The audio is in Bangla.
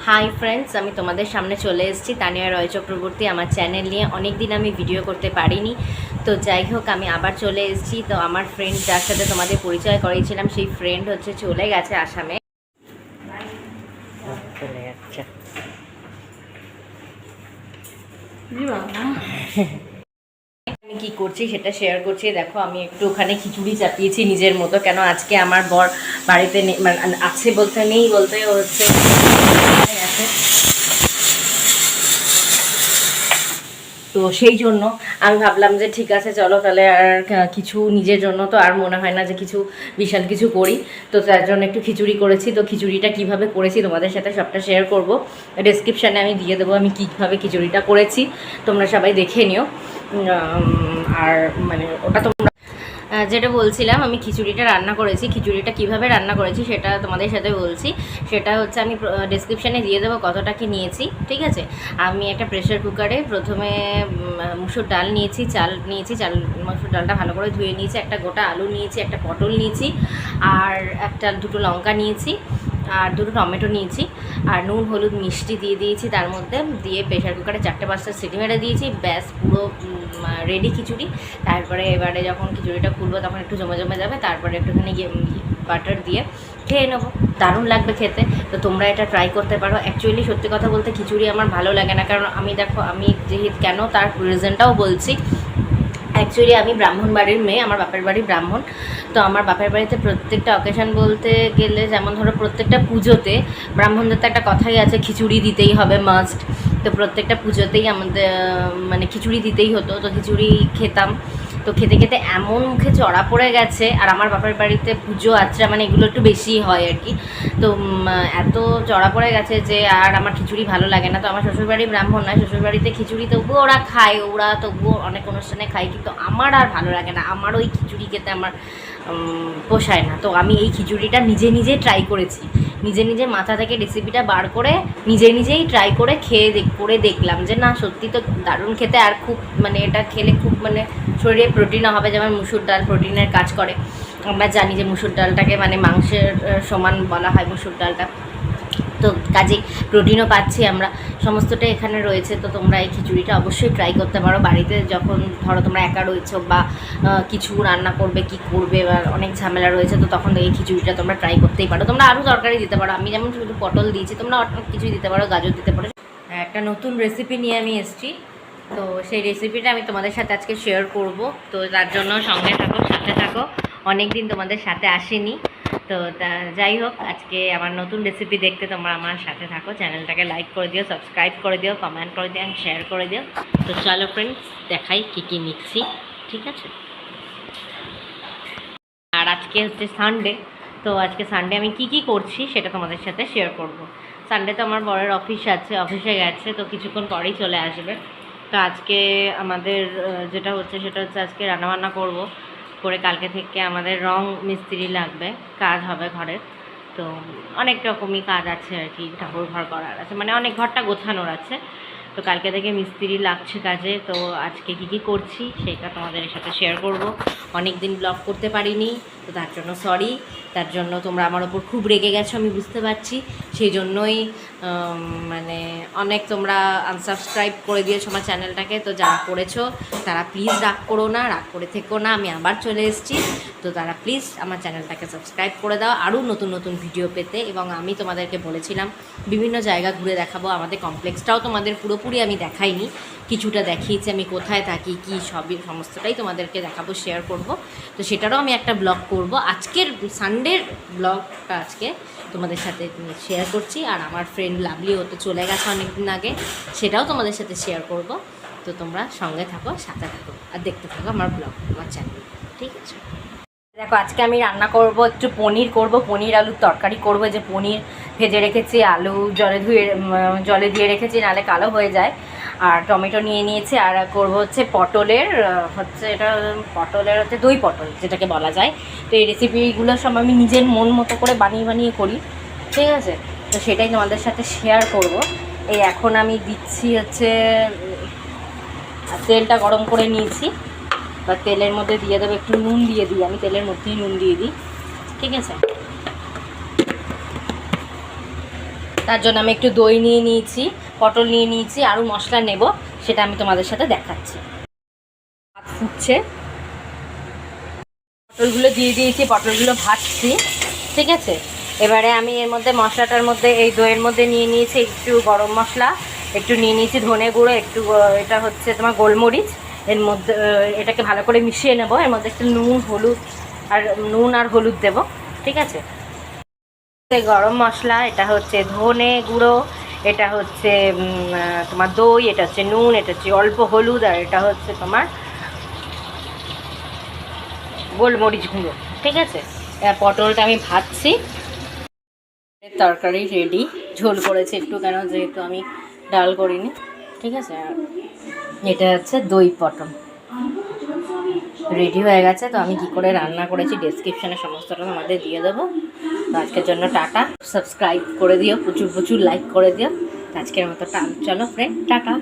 হাই ফ্রেন্ডস, আমি তোমাদের সামনে চলে এসেছি তানিয়া রয় চক্রবর্তী। আমার চ্যানেল নিয়ে অনেক দিন আমি ভিডিও করতে পারিনি, তো যাই হোক আমি আবার চলে এসেছি। তো আমার ফ্রেন্ড যার সাথে তোমাদের পরিচয় করিয়েছিলাম সেই ফ্রেন্ড হচ্ছে চলে গেছে আসামে। চলে যাচ্ছে আমি কি করছি সেটা শেয়ার করছি। দেখো আমি একটু ওখানে খিচুড়ি চাপিয়েছি নিজের মতো, কেন আজকে আমার বর বাড়িতে মানে আছে বলতে নেই, বলতে হচ্ছে আছে, তো সেই জন্য আমি ভাবলাম যে ঠিক আছে চলো তাহলে আর কিছু নিজের জন্য তো আর মনে হয় না যে কিছু বিশাল কিছু করি, তো তার জন্য একটু খিচুড়ি করেছি। তো খিচুড়িটা কিভাবে করেছি তোমাদের সাথে সবটা শেয়ার করব, ডেসক্রিপশানে আমি দিয়ে দেবো আমি কীভাবে খিচুড়িটা করেছি, তোমরা সবাই দেখে নিও। আর মানে ওটা তো যেটা বলছিলাম, আমি খিচুড়িটা রান্না করেছি। খিচুড়িটা কিভাবে রান্না করেছি সেটা তোমাদের সাথে বলছি। সেটা হচ্ছে আমি ডেসক্রিপশানে দিয়ে দেবো কতটা কি নিয়েছি, ঠিক আছে। আমি একটা প্রেশার কুকারে প্রথমে মুসুর ডাল নিয়েছি, চাল মুসুর ডালটা ভালো করে ধুয়ে নিয়েছি, একটা গোটা আলু নিয়েছি, একটা পটল নিয়েছি, আর দুটো লঙ্কা নিয়েছি, আর দুটো টমেটো নিয়েছি, আর নুন হলুদ মিষ্টি দিয়ে দিয়েছি তার মধ্যে, দিয়ে প্রেশার কুকারে 4-5টা সিটি মেরে দিয়েছি। ব্যাস পুরো রেডি খিচুড়ি। তারপরে এবারে যখন খিচুড়িটা খুলবো তখন একটু জমে জমে যাবে, তারপরে একটুখানি বাটার দিয়ে খেয়ে নেবো, দারুণ লাগবে খেতে। তো তোমরা এটা ট্রাই করতে পারো। অ্যাকচুয়ালি সত্যি কথা বলতে খিচুড়ি আমার ভালো লাগে না, কারণ আমি দেখো আমি যেহেতু কেন তার রিজনটাও বলছি। অ্যাকচুয়ালি আমি ব্রাহ্মণ বাড়ির মেয়ে, আমার বাপের বাড়ি ব্রাহ্মণ। তো আমার বাপের বাড়িতে প্রত্যেকটা অকেশান বলতে গেলে, যেমন ধরো প্রত্যেকটা পুজোতে ব্রাহ্মণদের তো একটা কথাই আছে খিচুড়ি দিতেই হবে মাস্ট। তো প্রত্যেকটা পুজোতেই আমাদের মানে খিচুড়ি দিতেই হতো, তো খিচুড়ি খেতাম। তো খেতে খেতে এমন মুখে চড়া পড়ে গেছে, আর আমার বাপের বাড়িতে পুজো আচ্ছা মানে এগুলো একটু বেশি হয় আর কি। তো এত চড়া পড়ে গেছে যে আর আমার খিচুড়ি ভালো লাগে না। তো আমার শ্বশুরবাড়ি ব্রাহ্মণ নয়, শ্বশুরবাড়িতে খিচুড়ি তবুও ওরা খায়, ওরা তবুও অনেক অনুষ্ঠানে খায়, কিন্তু আমার আর ভালো লাগে না। আমার ওই খিচুড়ি খেতে আমার পোষায় না। তো আমি এই খিচুড়িটা নিজে ট্রাই করেছি, নিজে মাথা থেকে রেসিপিটা বার করে নিজেই ট্রাই করে করে দেখলাম যে না সত্যি তো দারুণ খেতে। আর খুব মানে এটা খেলে খুব মানে শরীরে প্রোটিনও হবে, যেমন মুসুর ডাল প্রোটিনের কাজ করে। আমরা জানি যে মুসুর ডালটাকে মানে মাংসের সমান বলা হয় মুসুর ডালটা, তো কাজেই প্রোটিনও পাচ্ছি আমরা, সমস্তটাই এখানে রয়েছে। তো তোমরা এই খিচুড়িটা অবশ্যই ট্রাই করতে পারো বাড়িতে, যখন ধরো তোমরা একা রয়েছো বা কিছু রান্না করবে কি করবে বা অনেক ঝামেলা রয়েছে, তো তখন এই খিচুড়িটা তোমরা ট্রাই করতেই পারো। তোমরা আরও তরকারি দিতে পারো, আমি যেমন শুধু পটল দিয়েছি, তোমরা অনেক কিছুই দিতে পারো, গাজর দিতে পারো। একটা নতুন রেসিপি নিয়ে আমি এসেছি, তো সেই রেসিপিটা আমি তোমাদের সাথে আজকে শেয়ার করব। তো তার জন্য সঙ্গে থাকো, সাথে থাকো। অনেক দিন তোমাদের সাথে আসিনি, তো যাই হোক আজকে আমার নতুন রেসিপি দেখতে তোমরা আমার সাথে থাকো। চ্যানেলটাকে লাইক করে দিও, সাবস্ক্রাইব করে দিও, কমেন্ট করে দিও, শেয়ার করে দিও। তো চলো ফ্রেন্ডস, দেখাই কী নিচ্ছি, ঠিক আছে। আর আজকে হচ্ছে সানডে, তো আজকে সানডে আমি কি করছি সেটা তোমাদের সাথে শেয়ার করব। সানডে তো আমার বরের অফিস আছে, অফিসে গেছে, তো কিছুক্ষণ পরেই চলে আসবে। তো আজকে আমাদের যেটা হচ্ছে সেটা হচ্ছে আজকে রান্নাবান্না করব, করে কালকে থেকে আমাদের রং মিস্ত্রি লাগবে, কাজ হবে ঘরের। তো অনেক রকমই কাজ আছে আর কি, ঠাকুর ঘর করার আছে, মানে অনেক ঘরটা গোছানোর আছে। তো কালকে থেকে মিস্ত্রি লাগছে কাজে। তো আজকে কী করছি সেটা তোমাদের সাথে শেয়ার করব। অনেক দিন ব্লগ করতে পারিনি, তো তার জন্য সরি। তার জন্য তোমরা আমার ওপর খুব রেগে গেছো, আমি বুঝতে পারছি। সেই জন্যই মানে অনেক তোমরা আনসাবস্ক্রাইব করে দিয়েছো আমার চ্যানেলটাকে। তো যারা করেছো তারা প্লিজ রাগ করো না, রাগ করে থেকো না, আমি আবার চলে এসেছি। তো তারা প্লিজ আমার চ্যানেলটাকে সাবস্ক্রাইব করে দাও আরও নতুন ভিডিও পেতে। এবং আমি তোমাদেরকে বলেছিলাম বিভিন্ন জায়গা ঘুরে দেখাবো, আমাদের কমপ্লেক্সটাও তোমাদের পুরোপুরি আমি দেখাইনি, কিছুটা দেখিয়েছি আমি কোথায় থাকি কি সবই সমস্তটাই তোমাদেরকে দেখাবো, শেয়ার করব। তো সেটারও আমি একটা ব্লগ করব। আজকের সানডের ব্লগটা আজকে তোমাদের সাথে শেয়ার করছি। আর আমার ফ্রেন্ড লাভলি ও তো চলে গেছে অনেকদিন আগে, সেটাও তোমাদের সাথে শেয়ার করব। তো তোমরা সঙ্গে থাকো, সাথে থাকো, আর দেখতে থাকো আমার ব্লগ, আমার চ্যানেল, ঠিক আছে। দেখো আজকে আমি রান্না করব, একটু পনির করব, পনির আলুর তরকারি করব। যে পনির ভেজে রেখেছি, আলু জলে দিয়ে রেখেছি, নাহলে কালো হয়ে যায়। আর টমেটো নিয়ে নিয়েছি, আর করব হচ্ছে পটলের এটা পটলের হচ্ছে দই পটল যেটাকে বলা যায়। তো এই রেসিপিগুলো সব আমি নিজের মন মতো করে বানিয়ে করি, ঠিক আছে। তো সেটাই তোমাদের সাথে শেয়ার করব। এই এখন আমি দিচ্ছি হচ্ছে তেলটা গরম করে নিয়েছি, বা তেলের মধ্যে দিয়ে দেবো, একটু নুন দিয়ে দিই, আমি তেলের মধ্যেই নুন দিয়ে দিই, ঠিক আছে। তার জন্য আমি একটু দই নিয়ে নিয়েছি, পটল নিয়ে নিয়েছি, আরও মশলা নেব, সেটা আমি তোমাদের সাথে দেখাচ্ছি। ভাত ফুটছে, পটলগুলো দিয়ে দিয়েছি, পটলগুলো ভাজছি, ঠিক আছে। এবারে আমি এর মধ্যে মশলাটার মধ্যে এই দইয়ের মধ্যে নিয়ে নিয়েছি একটু গরম মশলা, একটু নিয়ে নিয়েছি ধনে গুঁড়ো, একটু এটা হচ্ছে তোমার গোলমরিচ। এর মধ্যে এটাকে ভালো করে মিশিয়ে নেব। এর মধ্যে একটু নুন আর হলুদ দেব, ঠিক আছে। গরম মশলা, এটা হচ্ছে ধনে গুঁড়ো, এটা হচ্ছে তোমার দই, এটা হচ্ছে নুন, এটা হচ্ছে অল্প হলুদ, আর এটা হচ্ছে তোমার গোলমরিচ গুঁড়ো, ঠিক আছে। পটলটা আমি ভাজছি। তরকারি রেডি, ঝোল করেছি একটু, কেন যেহেতু আমি ডাল করিনি, ঠিক আছে। আর এটা হচ্ছে দই পটল রেডি হয়ে গেছে। তো আমি কী করে রান্না করেছি ডেসক্রিপশানে সমস্তটা আমাদের দিয়ে দেবো। তো আজকের জন্য টাটা, সাবস্ক্রাইব করে দিও, প্রচুর প্রচুর লাইক করে দিও। আজকের মতো চলো ফ্রেন্ড, টাটা।